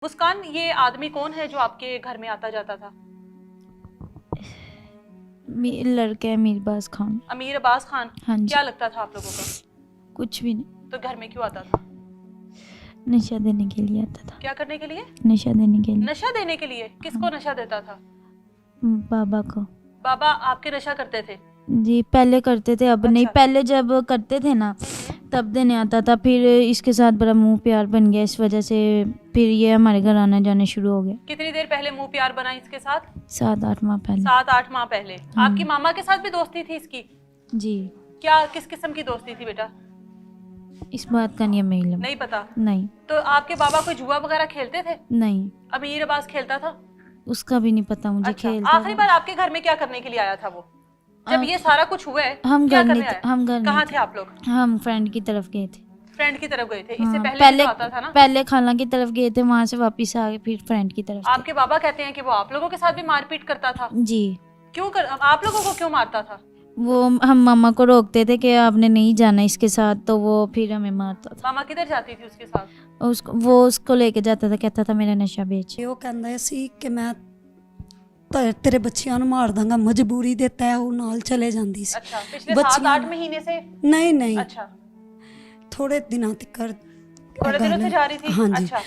मुस्कान, ये आदमी कौन है जो आपके घर में आता जाता था? लड़का है मीरबाज खान। अमीर अब्बास खान। हाँ जी। क्या लगता था आप लोगों का? कुछ भी नहीं, तो घर में क्यों आता था? नशा देने के लिए आता था। क्या करने के लिए? नशा देने के लिए। नशा देने के लिए? किसको नशा देता था? बाबा को। बाबा आपके नशा करते थे? जी पहले करते थे, अब नहीं। अच्छा। पहले जब करते थे ना तब देने आता था, फिर इसके साथ बड़ा मुंह प्यार बन गया, इस वजह से फिर ये हमारे घर आना जाने शुरू हो गया। कितनी देर पहले मुंह प्यार बना इसके साथ? 7-8 माह पहले। 7-8 माह पहले। आपकी मामा के साथ भी दोस्ती थी इसकी? जी। क्या किस किस्म की दोस्ती थी बेटा? इस बात का नहीं हमें इल्म। नहीं पता? नहीं। तो आपके बाबा कोई जुआ वगैरह खेलते थे? नहीं, अमीर अब्बास खेलता था? उसका भी नहीं पता मुझे। अच्छा, खेलता आखिरी था। बार आपके घर में क्या करने के लिए आया था वो? जब ये सारा कुछ हुआ है हम क्या घर करने नहीं थे, आए? हम घर कहाँ नहीं थे आप लोग? हम फ्रेंड की तरफ गए थे। फ्रेंड की तरफ गए थे? इससे हाँ, पहले भी तो आता था ना? पहले खाला की तरफ गए थे, वहाँ से वापस आ गए, फिर फ्रेंड की तरफ आपके बाबा कहते हैं कि वो आप लोगों के साथ भी मारपीट करता था? थे। जी। क्यों आप लोगों को क्यों मारता था? वो हम मामा को रोकते थे कि आपने नहीं जाना इसके साथ, तो वो फिर हमें मारता था। मामा किधर जाती थी उसके साथ? उसको लेके जाता था, कहता था मेरा नशा बेच। ਉਹ ਕਹਿੰਦਾ ਸੀ ਕਿ ਮੈਂ ਤੇਰੇ ਬੱਚਿਆਂ ਨੂੰ ਮਾਰ ਦਾਂਗਾ, ਮਜਬੂਰੀ ਦੇ ਤਹਿ ਉਹ ਨਾਲ ਚਲੇ ਜਾਂਦੀ ਸੀ। अच्छा, पिछले बच्चियां- 7-8 महीने से? ਨਹੀਂ ਨਹੀਂ, अच्छा, ਥੋੜੇ ਦਿਨਾਂ ਤੱਕ थोड़े दिनों से जा रही थी? हाँ जी। अच्छा,